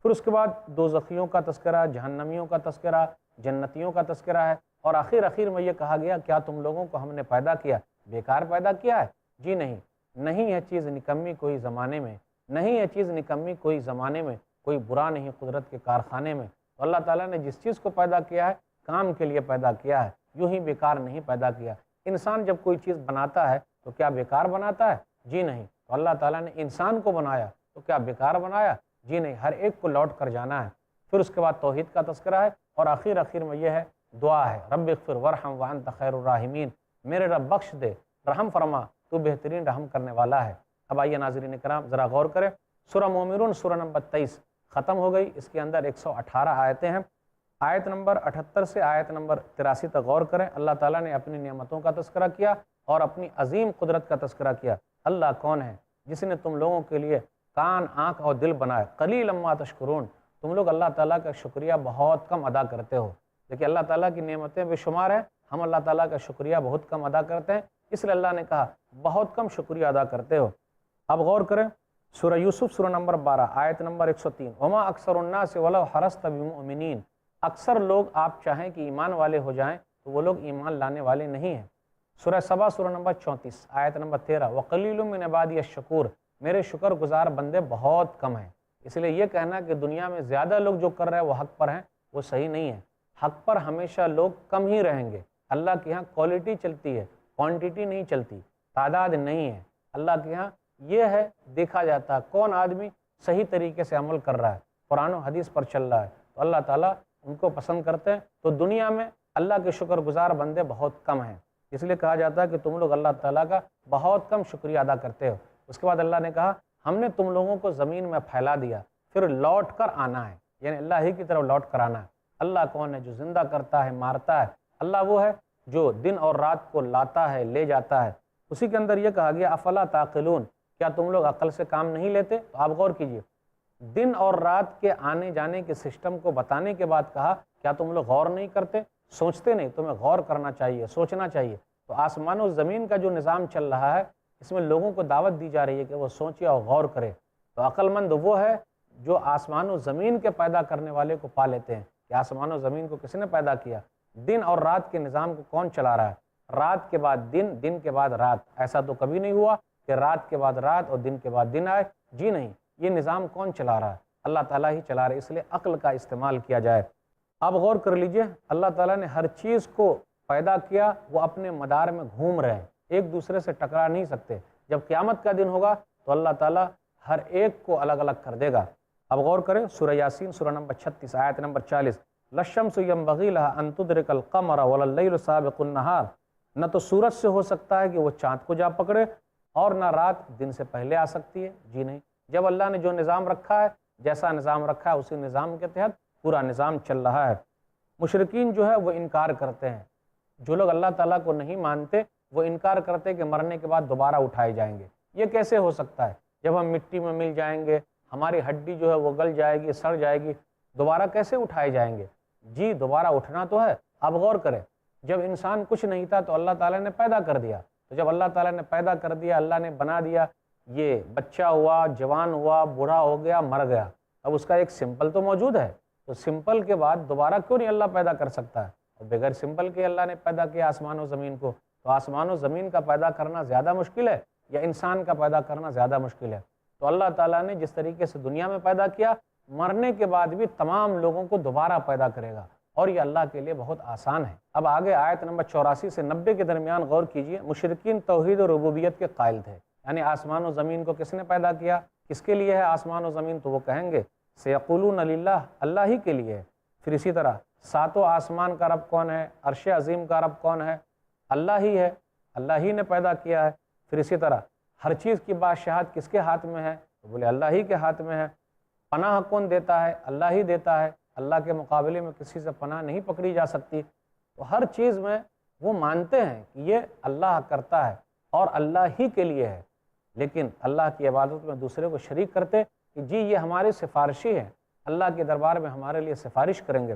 پھر اس کے بعد دوزخیوں کا تذکرہ، جہنمیوں کا تذکرہ، جنتیوں کا تذکرہ ہے، اور آخر میں یہ کہا گیا کیا تم لوگوں کو ہم نے پیدا کیا بیکار پیدا کیا ہے؟ جی نہیں، نہیں ہے چیز نکمی کوئی زمانے میں، نہیں ہے چیز نکمی کوئی زمانے میں، کوئی برا نہیں قدرت کے کارخانے میں۔ تو اللہ تعالیٰ نے جس چیز کو پیدا کیا ہے کام کے لیے پیدا کیا ہے، یوں ہی بیکار نہیں پیدا کیا۔ انسان جب کوئی چیز بناتا ہے تو کیا بیکار بناتا ہے؟ جی نہیں۔ تو اللہ تعالیٰ نے انسان کو بنایا تو کیا بیکار بنایا؟ جی نہیں، ہر ایک کو لوٹ کر جانا ہے۔ پھر اس کے بعد توحید کا تذکرہ ہے، اور آخر میں یہ ہے دعا ہے رب اغفر وارحم وانت خیر الراحمین، میرے رب بخش دے، رحم فرما، تو بہترین رحم کرنے والا ہے۔ اب آئیے ناظرین کرام ذرا غور کریں، سورہ مومنون سورہ نمبر 23 ختم ہو گئی، اس کے اندر 118 آیتیں ہیں۔ آیت نمبر 78 سے آیت نمبر 83 تک غور کریں۔ اللہ تعالیٰ نے اپنی نعمتوں کا تذکرہ کیا اور اپنی عظیم قدرت کا تذکرہ کیا۔ اللہ کون ہے؟ جس نے تم لوگوں کے لیے کان، آنکھ اور دل بنائے۔ قلیلا ما تشکرون، تم لوگ اللہ تعالیٰ کا شکریہ بہت کم ادا کرتے ہو۔ دیکھیے اللہ تعالیٰ کی نعمتیں بے شمار ہیں، ہم اللہ تعالیٰ کا شکریہ بہت کم ادا کرتے ہیں، اس لیے اللہ نے کہا بہت کم شکریہ ادا کرتے ہو۔ اب غور کریں، سورہ یوسف سورہ نمبر 12 آیت نمبر 103، وما اکثر الناس ولو حرصت بمؤمنین، اکثر لوگ آپ چاہیں کہ ایمان والے ہو جائیں تو وہ لوگ ایمان لانے والے نہیں ہیں۔ سورہ سبا سورہ نمبر 34 آیت نمبر 13، وقلیل من عبادی الشکور، میرے شکر گزار بندے بہت کم ہیں۔ اس لیے یہ کہنا کہ دنیا میں زیادہ لوگ جو کر رہے ہیں وہ حق پر ہیں، وہ صحیح نہیں ہے۔ حق پر ہمیشہ لوگ کم ہی رہیں گے۔ اللہ کے ہاں کوالٹی چلتی ہے، کوانٹیٹی نہیں چلتی، تعداد نہیں ہے۔ اللہ کے ہاں یہ ہے، دیکھا جاتا ہے کون آدمی صحیح طریقے سے عمل کر رہا ہے، قرآن و حدیث پر چل رہا ہے، تو اللہ تعالیٰ ان کو پسند کرتے ہیں۔ تو دنیا میں اللہ کے شکر گزار بندے بہت کم ہیں، اس لیے کہا جاتا ہے کہ تم لوگ اللہ تعالیٰ کا بہت کم شکریہ ادا کرتے ہو۔ اس کے بعد اللہ نے کہا ہم نے تم لوگوں کو زمین میں پھیلا دیا، پھر لوٹ کر آنا ہے، یعنی اللہ ہی کی طرف لوٹ کر آنا ہے۔ اللہ کون ہے؟ جو زندہ کرتا ہے، مارتا ہے۔ اللہ وہ ہے جو دن اور رات کو لاتا ہے، لے جاتا ہے۔ اسی کے اندر یہ کہا گیا افلا تعقلون، کیا تم لوگ عقل سے کام نہیں لیتے؟ تو آپ غور کیجئے، دن اور رات کے آنے جانے کے سسٹم کو بتانے کے بعد کہا کیا تم لوگ غور نہیں کرتے، سوچتے نہیں؟ تمہیں غور کرنا چاہیے، سوچنا چاہیے۔ تو آسمان و زمین کا جو نظام چل رہا ہے، اس میں لوگوں کو دعوت دی جا رہی ہے کہ وہ سوچے اور غور کرے۔ تو عقل مند وہ ہے جو آسمان و زمین کے پیدا کرنے والے کو پا لیتے ہیں کہ آسمان و زمین کو کس نے پیدا کیا، دن اور رات کے نظام کو کون چلا رہا ہے، رات کے بعد دن، دن کے بعد رات۔ ایسا تو کبھی نہیں ہوا کہ رات کے بعد رات اور دن کے بعد دن آئے، جی نہیں، یہ نظام کون چلا رہا ہے؟ اللہ تعالیٰ ہی چلا رہا ہے، اس لیے عقل کا استعمال کیا جائے۔ آپ غور کر لیجئے، اللہ تعالیٰ نے ہر چیز کو پیدا کیا، وہ اپنے مدار میں گھوم رہے ہیں، ایک دوسرے سے ٹکرا نہیں سکتے۔ جب قیامت کا دن ہوگا تو اللہ تعالیٰ ہر ایک کو الگ الگ کر دے گا۔ اب غور کریں سورہ یاسین سورہ نمبر 36 آیت نمبر 40، لَلشَّمْسُ يَنبَغِي لَهَا أَن تُدْرِكَ الْقَمَرَ وَلَا اللَّيْلُ سَابِقُ النَّهَارِ، نہ تو سورج سے ہو سکتا ہے کہ وہ چاند کو جا پکڑے، اور نہ رات دن سے پہلے آ سکتی ہے، جی نہیں۔ جب اللہ نے جو نظام رکھا ہے، جیسا نظام رکھا ہے، اسی نظام کے تحت پورا نظام چل رہا ہے۔ مشرکین جو ہے وہ انکار کرتے ہیں، جو لوگ اللہ تعالیٰ کو نہیں مانتے وہ انکار کرتے ہیں کہ مرنے کے بعد دوبارہ اٹھائے جائیں گے۔ یہ کیسے ہو سکتا ہے؟ جب ہم مٹی میں مل جائیں گے، ہماری ہڈی جو ہے وہ گل جائے گی، سڑ جائے گی، دوبارہ کیسے اٹھائے جائیں گے؟ جی دوبارہ اٹھنا تو ہے۔ اب غور کریں، جب انسان کچھ نہیں تھا تو اللہ تعالیٰ نے پیدا کر دیا، تو جب اللہ تعالیٰ نے پیدا کر دیا، اللہ نے بنا دیا، یہ بچہ ہوا، جوان ہوا، بوڑھا ہو گیا، مر گیا، اب اس کا ایک سمپل تو موجود ہے، تو سمپل کے بعد دوبارہ کیوں نہیں اللہ پیدا کر سکتا ہے؟ اور بغیر سمپل کے اللہ نے پیدا کیا آسمان و زمین کو، تو آسمان و زمین کا پیدا کرنا زیادہ مشکل ہے یا انسان کا پیدا کرنا زیادہ مشکل ہے؟ تو اللہ تعالیٰ نے جس طریقے سے دنیا میں پیدا کیا، مرنے کے بعد بھی تمام لوگوں کو دوبارہ پیدا کرے گا، اور یہ اللہ کے لیے بہت آسان ہے۔ اب آگے آیت نمبر 84 سے 90 کے درمیان غور کیجئے، مشرکین توحید و ربوبیت کے قائل تھے، یعنی آسمان و زمین کو کس نے پیدا کیا، کس کے لیے ہے آسمان و زمین؟ تو وہ کہیں گے سیقولون للہ، اللہ ہی کے لیے ہے۔ پھر اسی طرح ساتوں آسمان کا رب کون ہے، عرش عظیم کا رب کون ہے؟ اللہ ہی ہے، اللہ ہی نے پیدا کیا ہے۔ پھر اسی طرح ہر چیز کی بادشاہت کس کے ہاتھ میں ہے؟ تو بولے اللہ ہی کے ہاتھ میں ہے۔ پناہ کون دیتا ہے؟ اللہ ہی دیتا ہے، اللہ کے مقابلے میں کسی سے پناہ نہیں پکڑی جا سکتی۔ تو ہر چیز میں وہ مانتے ہیں کہ یہ اللہ کرتا ہے اور اللہ ہی کے لیے ہے، لیکن اللہ کی عبادت میں دوسرے کو شریک کرتے کہ جی یہ ہمارے سفارشی ہیں، اللہ کے دربار میں ہمارے لیے سفارش کریں گے۔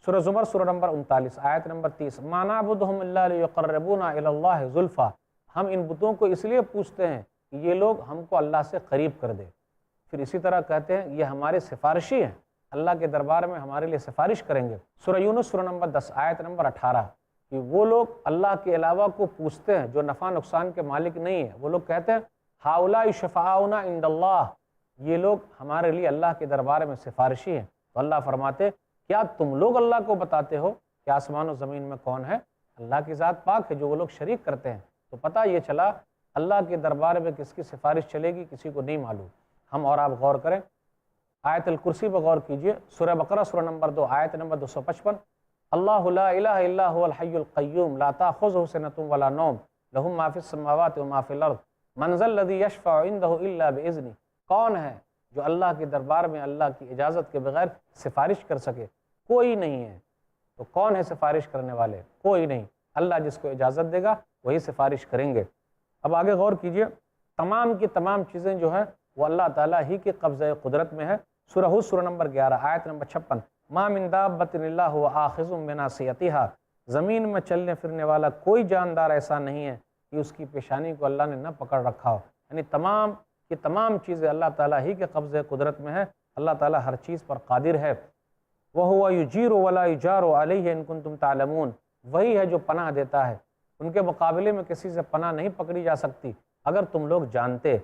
سورہ زمر سورہ نمبر 39 آیت نمبر 30، مَا نَعْبُدُهُمْ إِلَّا لِيُقَرِّبُونَا إِلَى اللَّهِ زُلْفَىٰ، ہم ان بتوں کو اس لیے پوچھتے ہیں کہ یہ لوگ ہم کو اللہ سے قریب کر دے۔ پھر اسی طرح کہتے ہیں یہ ہمارے سفارشی ہیں، اللہ کے دربار میں ہمارے لیے سفارش کریں گے۔ سورہ یونس سورہ نمبر 10 آیت نمبر 18، کہ وہ لوگ اللہ کے علاوہ کو پوچھتے ہیں جو نفع نقصان کے مالک نہیں ہے، وہ لوگ کہتے ہیں ہؤلاء شفعاؤنا عند اللہ، یہ لوگ ہمارے لیے اللہ کے دربار میں سفارشی ہیں۔ تو اللہ فرماتے کیا تم لوگ اللہ کو بتاتے ہو کہ آسمان و زمین میں کون ہے؟ اللہ کی ذات پاک ہے، جو وہ لوگ شریک کرتے ہیں۔ تو پتہ یہ چلا اللہ کے دربار میں کس کی سفارش چلے گی کسی کو نہیں معلوم۔ ہم اور آپ غور کریں، آیت الکرسی پر غور کیجئے، سورہ بقرہ سورہ نمبر 2 آیت نمبر 255، اللہ لا الہ الا هو الحی القیوم لا تأخذہ سنۃ ولا نوم لہ ما فی السماوات و ما فی الارض من ذا الذی یشفع عندہ الا باذنہ، کون ہے جو اللہ کے دربار میں اللہ کی اجازت کے بغیر سفارش کر سکے؟ کوئی نہیں ہے۔ تو کون ہے سفارش کرنے والے؟ کوئی نہیں، اللہ جس کو اجازت دے گا وہی سفارش کریں گے۔ اب آگے غور کیجئے، تمام کی تمام چیزیں جو ہیں وہ اللہ تعالیٰ ہی کے قبضہ قدرت میں ہے۔ سورہ ہود سورہ نمبر 11 آیت نمبر 56، ما من دابۃ الا هو آخذ بناصیتها، زمین میں چلنے پھرنے والا کوئی جاندار ایسا نہیں ہے کہ اس کی پیشانی کو اللہ نے نہ پکڑ رکھا ہو، یعنی تمام کی تمام چیزیں اللہ تعالیٰ ہی کے قبضہ قدرت میں ہے، اللہ تعالیٰ ہر چیز پر قادر ہے۔ وَهُوَ يُجِيرُ وَلَا يُجَارُ عَلَيْهِ إِن كُنتُمْ تَعْلَمُونَ، وہی ہے جو پناہ دیتا ہے، ان کے مقابلے میں کسی سے پناہ نہیں پکڑی جا سکتی اگر تم لوگ جانتے۔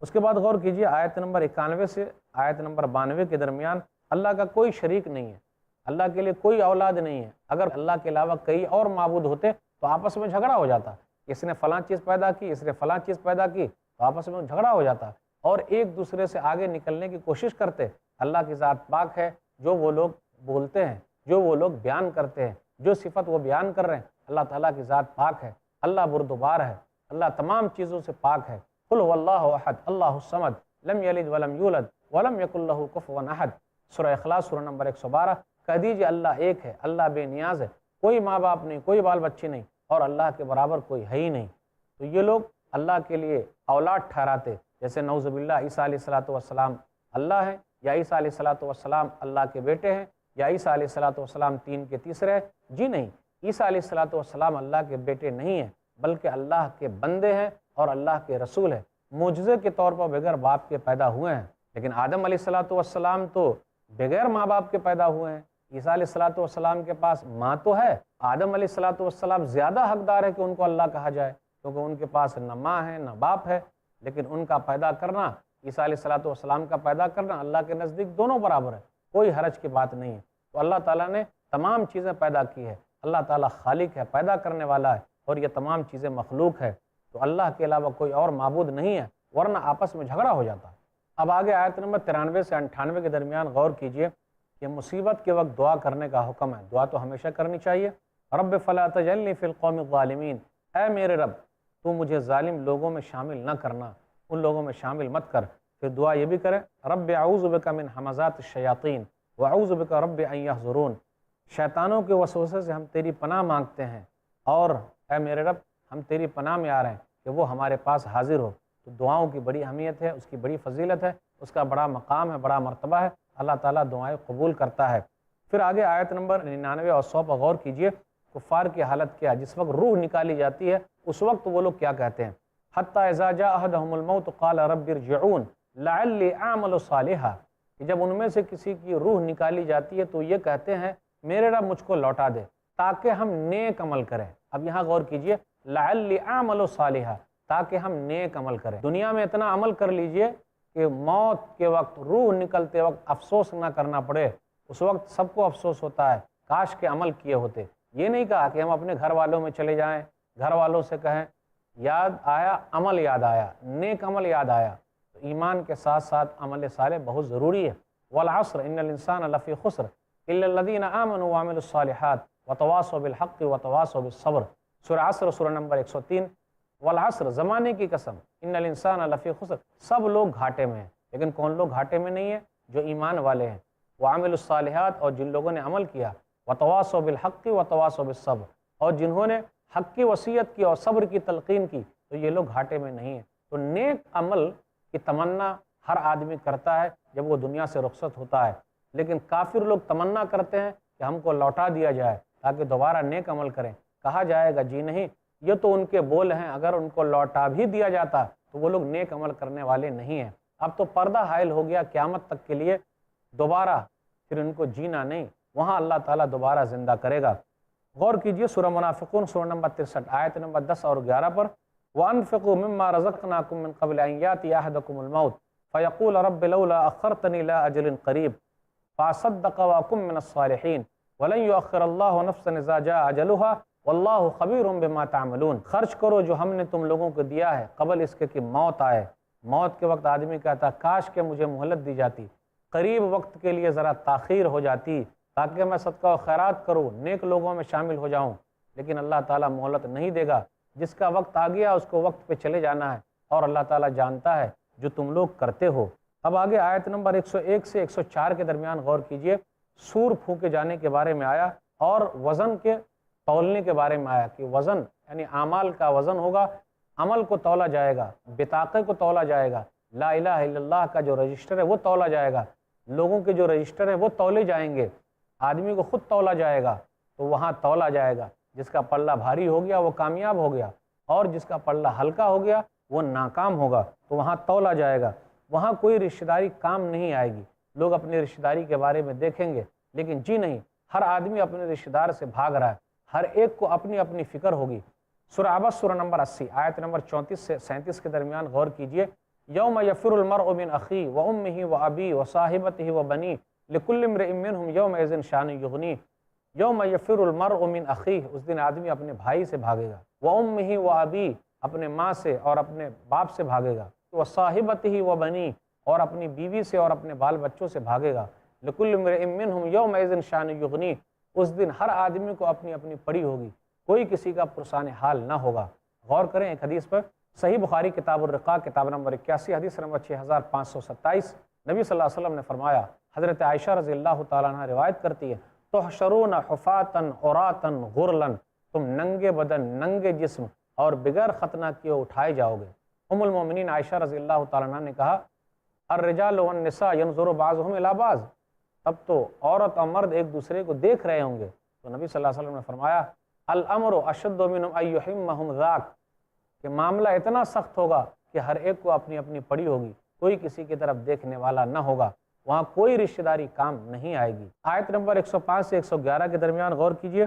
اس کے بعد غور کیجئے، آیت نمبر 91 سے آیت نمبر 92 کے درمیان اللہ کا کوئی شریک نہیں ہے، اللہ کے لیے کوئی اولاد نہیں ہے۔ اگر اللہ کے علاوہ کئی اور معبود ہوتے تو آپس میں جھگڑا ہو جاتا، اس نے فلاں چیز پیدا کی، اس نے فلاں چیز پیدا کی، تو آپس میں جھگڑا ہو جاتا اور ایک دوسرے سے آگے نکلنے کی کوشش کرتے۔ اللہ کی ذات پاک ہے، جو وہ لوگ بولتے ہیں، جو وہ لوگ بیان کرتے ہیں، جو صفت وہ بیان کر رہے ہیں، اللہ تعالیٰ کی ذات پاک ہے، اللہ بردبار ہے، اللہ تمام چیزوں سے پاک ہے۔ قل هو اللہ احد اللہ الصمد لم یلد ولم یولد ولم یکن لہ کفوا احد، سورہ اخلاص سورہ نمبر 112۔ کہہ دیجئے اللہ ایک ہے، اللہ بے نیاز ہے، کوئی ماں باپ نہیں، کوئی بال بچے نہیں، اور اللہ کے برابر کوئی ہے ہی نہیں۔ تو یہ لوگ اللہ کے لیے اولاد ٹھہراتے، جیسے نعوذ باللہ عیسیٰ علیہ السلام اللہ ہیں، یا عیسیٰ علیہ السلام اللہ کے بیٹے ہیں، یا عیسیٰ علیہ السلام تین کے تیسرے ہیں۔ جی نہیں، عیسیٰ علیہ السلام اللہ کے بیٹے نہیں ہیں، بلکہ اللہ کے بندے ہیں اور اللہ کے رسول ہیں، معجزے کے طور پر بغیر باپ کے پیدا ہوئے ہیں۔ لیکن آدم علیہ السلام تو بغیر ماں باپ کے پیدا ہوئے ہیں، عیسیٰ علیہ السلام کے پاس ماں تو ہے، آدم علیہ السلام زیادہ حقدار ہے کہ ان کو اللہ کہا جائے، کیونکہ ان کے پاس نہ ماں ہے نہ باپ ہے، لیکن ان کا پیدا کرنا، عیسیٰ علیہ السلام کا پیدا کرنا اللہ کے نزدیک دونوں برابر ہے، کوئی حرج کی بات نہیں ہے۔ تو اللہ تعالیٰ نے تمام چیزیں پیدا کی ہے، اللہ تعالیٰ خالق ہے، پیدا کرنے والا ہے، اور یہ تمام چیزیں مخلوق ہے، تو اللہ کے علاوہ کوئی اور معبود نہیں ہے، ورنہ آپس میں جھگڑا ہو جاتا۔ اب آگے آیت نمبر 93 سے 98 کے درمیان غور کیجئے کہ مصیبت کے وقت دعا کرنے کا حکم ہے۔ دعا تو ہمیشہ کرنی چاہیے۔ رب فلا تجعلنی فی القوم الظالمین، اے میرے رب تو مجھے ظالم لوگوں میں شامل نہ کرنا، ان لوگوں میں شامل مت کر۔ پھر دعا یہ بھی کرے، رب اعوذ بک من ہمزات الشیاطین واعوذ بک رب ان یحضرون، شیطانوں کے وسوسے سے ہم تیری پناہ مانگتے ہیں، اور اے میرے رب ہم تیری پناہ میں آ رہے ہیں کہ وہ ہمارے پاس حاضر ہو۔ تو دعاؤں کی بڑی اہمیت ہے، اس کی بڑی فضیلت ہے، اس کا بڑا مقام ہے، بڑا مرتبہ ہے، اللہ تعالیٰ دعائیں قبول کرتا ہے۔ پھر آگے آیت نمبر 99 اور 100 پر غور کیجئے، کفار کی حالت کیا، جس وقت روح نکالی جاتی ہے اس وقت وہ لوگ کیا کہتے ہیں، حتی اذا جاء احدهم الموت قال رب ارجعون لعلی اعمل صالحا، کہ جب ان میں سے کسی کی روح نکالی جاتی ہے تو یہ کہتے ہیں میرے رب مجھ کو لوٹا دے تاکہ ہم نیک عمل کریں۔ اب یہاں غور کیجئے، لعلی اعمل صالحا، تاکہ ہم نیک عمل کریں۔ دنیا میں اتنا عمل کر لیجئے کہ موت کے وقت، روح نکلتے وقت افسوس نہ کرنا پڑے۔ اس وقت سب کو افسوس ہوتا ہے، کاش کے عمل کیے ہوتے۔ یہ نہیں کہا کہ ہم اپنے گھر والوں میں چلے جائیں، گھر والوں سے کہیں یاد آیا، عمل یاد آیا، نیک عمل یاد آیا۔ تو ایمان کے ساتھ ساتھ عمل صالح بہت ضروری ہے۔ والعصر ان الانسان لفی خسر الا الذین آمنوا وعملوا الصالحات وتواصوا بالحق وتواصوا بالصبر، سورہ عصر سورہ نمبر 103۔ والعصر، زمانے کی قسم، ان الانسان لفی خسر، سب لوگ گھاٹے میں ہیں، لیکن کون لوگ گھاٹے میں نہیں ہیں؟ جو ایمان والے ہیں، وعملوا الصالحات، اور جن لوگوں نے عمل کیا، وتواصوا بالحق وتواصوا بالصبر، اور جنہوں نے حق کی وصیت کی اور صبر کی تلقین کی، تو یہ لوگ گھاٹے میں نہیں ہیں۔ تو نیک عمل کی تمنا ہر آدمی کرتا ہے جب وہ دنیا سے رخصت ہوتا ہے، لیکن کافر لوگ تمنا کرتے ہیں کہ ہم کو لوٹا دیا جائے تاکہ دوبارہ نیک عمل کریں۔ کہا جائے گا جی نہیں، یہ تو ان کے بول ہیں، اگر ان کو لوٹا بھی دیا جاتا تو وہ لوگ نیک عمل کرنے والے نہیں ہیں۔ اب تو پردہ حائل ہو گیا قیامت تک کے لیے، دوبارہ پھر ان کو جینا نہیں، وہاں اللہ تعالیٰ دوبارہ زندہ کرے گا۔ غور کیجئے سورہ منافقون سورہ نمبر 63 آیت نمبر 10 اور 11 پر، وَأَنفِقُوا مِمَّا رَزَقْنَاكُم مِّن قَبْلِ أَن يَأْتِيَ أَحَدَكُمُ الْمَوْتُ فَيَقُولَ رَبِّ لَوْلَا أَخَّرْتَنِي إِلَىٰ أَجَلٍ قَرِيبٍ فَأَصَدَّقَ وَأَكُن مِّنَ الصَّالِحِينَ وَلَن يُؤَخِّرَ اللَّهُ نَفْسًا إِذَا جَاءَ أَجَلُهَا وَاللَّهُ خَبِيرٌ بِمَا تَعْمَلُونَ۔ خرچ کرو جو ہم نے تم لوگوں کو دیا ہے قبل اس کے کہ موت آئے۔ موت کے وقت آدمی کہتا کاش کہ مجھے مہلت دی جاتی، قریب وقت کے لیے ذرا تاخیر ہو جاتی تاکہ میں صدقہ و خیرات کروں، نیک لوگوں میں شامل ہو جاؤں، لیکن اللہ تعالیٰ مہلت نہیں دے گا۔ جس کا وقت آ گیا اس کو وقت پہ چلے جانا ہے، اور اللہ تعالیٰ جانتا ہے جو تم لوگ کرتے ہو۔ اب آگے آیت نمبر 101 سے 104 کے درمیان غور کیجئے، سور پھونکے جانے کے بارے میں آیا اور وزن کے تولنے کے بارے میں آیا کہ وزن یعنی اعمال کا وزن ہوگا، عمل کو تولا جائے گا، بطاقے کو تولا جائے گا، لا الہ الا اللہ کا جو رجسٹر ہے وہ تولا جائے گا، لوگوں کے جو رجسٹر ہیں وہ تولے جائیں گے، آدمی کو خود تولا جائے گا، تو وہاں تولا جائے گا۔ جس کا پلہ بھاری ہو گیا وہ کامیاب ہو گیا، اور جس کا پلہ ہلکا ہو گیا وہ ناکام ہوگا، تو وہاں تولا جائے گا۔ وہاں کوئی رشتہ داری کام نہیں آئے گی، لوگ اپنی رشتہ داری کے بارے میں دیکھیں گے، لیکن جی نہیں، ہر آدمی اپنے رشتہ دار سے بھاگ رہا ہے، ہر ایک کو اپنی اپنی فکر ہوگی۔ سورہ عبس سورہ نمبر 80 آیت نمبر 34 سے 37 کے درمیان غور کیجئے، یوم یفر المرء من اخیہ و امہ و ابیہ و صاحبتہ و بنیہ لکل امرئ منہم یومئذ شان یغنیہ یوم یفر المرء من اخیہ، اس دن آدمی اپنے بھائی سے بھاگے گا، وامہ وابیہ، اپنے ماں سے اور اپنے باپ سے بھاگے گا، وصاحبتہ وبنیہ، اور اپنی بیوی سے اور اپنے بال بچوں سے بھاگے گا، لکل امرئ منہم یومئذ شان یغنیہ، اس دن ہر آدمی کو اپنی اپنی پڑی ہوگی، کوئی کسی کا پرسان حال نہ ہوگا۔ غور کریں ایک حدیث پر، صحیح بخاری کتاب الرقاق کتاب نمبر 81 حدیث نمبر 6527، نبی صلی اللہ علیہ وسلم نے فرمایا، حضرت عائشہ رضی اللہ تعالیٰ عنہ روایت کرتی ہے، تحشرون حفاتن عراتن غرلن، تم ننگے بدن، ننگے جسم اور بغیر ختنہ کیے اٹھائے جاؤ گے۔ ام المومنین عائشہ رضی اللہ تعالیٰ عنہ نے کہا، الرجال والنساء ينظر بعضهم الى بعض، تب تو عورت اور مرد ایک دوسرے کو دیکھ رہے ہوں گے۔ تو نبی صلی اللہ علیہ وسلم نے فرمایا، الامر اشد من ان یحمهم ذاک، کہ معاملہ اتنا سخت ہوگا کہ ہر ایک کو اپنی اپنی پڑی ہوگی، کوئی کسی کی طرف دیکھنے والا نہ ہوگا، وہاں کوئی رشتہ داری کام نہیں آئے گی۔ آیت نمبر 105 سے 111 کے درمیان غور کیجئے،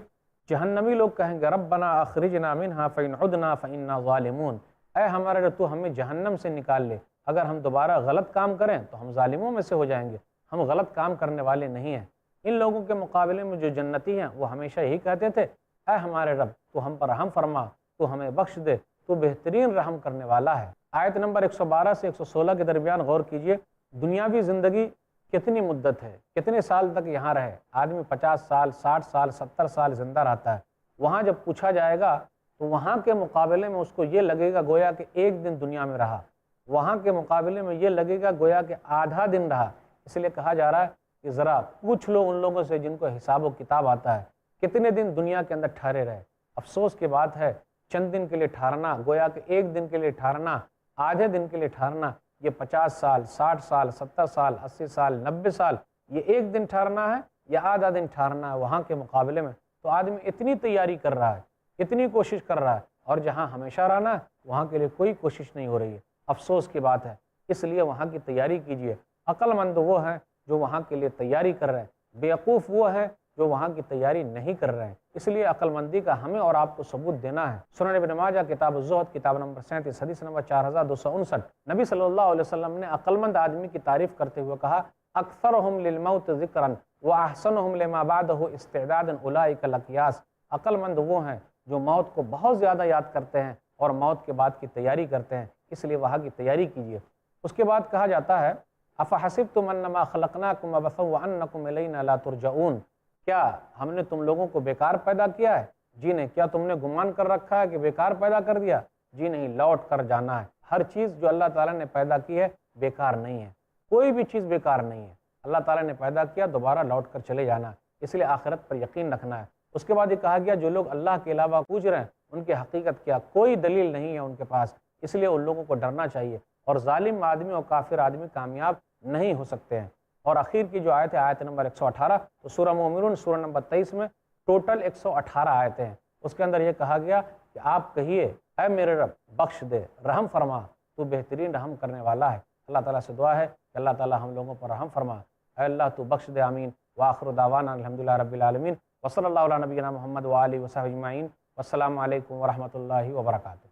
جہنمی لوگ کہیں گے، ربنا اخرجنا منها فإن عدنا فإنا ظالمون، اے ہمارے رب تو ہمیں جہنم سے نکال لے، اگر ہم دوبارہ غلط کام کریں تو ہم ظالموں میں سے ہو جائیں گے، ہم غلط کام کرنے والے نہیں ہیں۔ ان لوگوں کے مقابلے میں جو جنتی ہیں وہ ہمیشہ یہی کہتے تھے، اے ہمارے رب تو ہم پر رحم فرما، تو ہمیں بخش دے، تو بہترین رحم کرنے والا ہے۔ آیت نمبر 112 سے 116 کے درمیان غور کیجئے، دنیاوی زندگی کتنی مدت ہے، کتنے سال تک یہاں رہے، آدمی 50 سال 60 سال 70 سال زندہ رہتا ہے، وہاں جب پوچھا جائے گا تو وہاں کے مقابلے میں اس کو یہ لگے گا گویا کہ ایک دن دنیا میں رہا، وہاں کے مقابلے میں یہ لگے گا گویا کہ آدھا دن رہا۔ اس لیے کہا جا رہا ہے کہ ذرا پوچھ لو ان لوگوں سے جن کو حساب و کتاب آتا ہے، کتنے دن دنیا کے اندر ٹھہرے رہے۔ افسوس کی بات ہے، چند دن کے لیے ٹھہرنا، گویا کہ ایک دن کے لیے ٹھہرنا، آدھے دن کے لیے ٹھہرنا، یہ 50 سال 60 سال 70 سال 80 سال 90 سال، یہ ایک دن ٹھہرنا ہے یا آدھا دن ٹھہرنا ہے وہاں کے مقابلے میں۔ تو آدمی اتنی تیاری کر رہا ہے، اتنی کوشش کر رہا ہے، اور جہاں ہمیشہ رہنا ہے وہاں کے لیے کوئی کوشش نہیں ہو رہی ہے۔ افسوس کی بات ہے، اس لیے وہاں کی تیاری کیجئے۔ عقل مند وہ ہیں جو وہاں کے لیے تیاری کر رہے ہیں، بیوقوف وہ ہیں جو وہاں کی تیاری نہیں کر رہے ہیں۔ اس لیے عقل مندی کا ہمیں اور آپ کو ثبوت دینا ہے۔ سنن ابن ماجہ کتاب الزہد کتاب نمبر 37 حدیث نمبر 4259، نبی صلی اللہ علیہ وسلم نے عقل مند آدمی کی تعریف کرتے ہوئے کہا، اکثرہم للموت ذکرا واحسنہم لما بعدہ استعدادا اولئک الاکیاس، عقل مند وہ ہیں جو موت کو بہت زیادہ یاد کرتے ہیں اور موت کے بعد کی تیاری کرتے ہیں، اس لیے وہاں کی تیاری کیجیے۔ اس کے بعد کہا جاتا ہے، افحسبتم انما خلقناکم عبثا وانکم الینا لا ترجعون، کیا ہم نے تم لوگوں کو بیکار پیدا کیا ہے؟ جی نہیں۔ کیا تم نے گمان کر رکھا ہے کہ بیکار پیدا کر دیا؟ جی نہیں، لوٹ کر جانا ہے۔ ہر چیز جو اللہ تعالیٰ نے پیدا کی ہے بیکار نہیں ہے، کوئی بھی چیز بیکار نہیں ہے، اللہ تعالیٰ نے پیدا کیا، دوبارہ لوٹ کر چلے جانا ہے، اس لیے آخرت پر یقین رکھنا ہے۔ اس کے بعد یہ کہا گیا، جو لوگ اللہ کے علاوہ پوچھ رہے ہیں ان کی حقیقت کیا، کوئی دلیل نہیں ہے ان کے پاس، اس لیے ان لوگوں کو ڈرنا چاہیے، اور ظالم آدمی اور کافر آدمی کامیاب نہیں ہو سکتے ہیں۔ اور اخیر کی جو آیت ہے آیت نمبر 118، تو سورہ مومنون سورہ نمبر 23 میں ٹوٹل 118 آیتیں ہیں، اس کے اندر یہ کہا گیا کہ آپ کہیے، اے میرے رب بخش دے، رحم فرما، تو بہترین رحم کرنے والا ہے۔ اللہ تعالیٰ سے دعا ہے کہ اللہ تعالیٰ ہم لوگوں پر رحم فرما، اے اللہ تو بخش دے، آمین۔ وآخر دعوانا الحمدللہ رب العالمین، وصلی اللہ علی نبینا محمد وآلہ وصحبہ اجمعین، والسلام علیکم ورحمۃ اللہ وبرکاتہ۔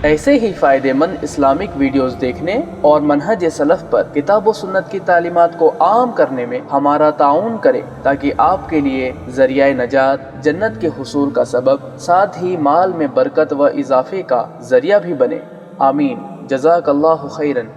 ایسے ہی فائدہ مند اسلامک ویڈیوز دیکھنے اور منہج سلف پر کتاب و سنت کی تعلیمات کو عام کرنے میں ہمارا تعاون کریں، تاکہ آپ کے لیے ذریعہ نجات، جنت کے حصول کا سبب، ساتھ ہی مال میں برکت و اضافے کا ذریعہ بھی بنے۔ آمین۔ جزاک اللہ خیرن۔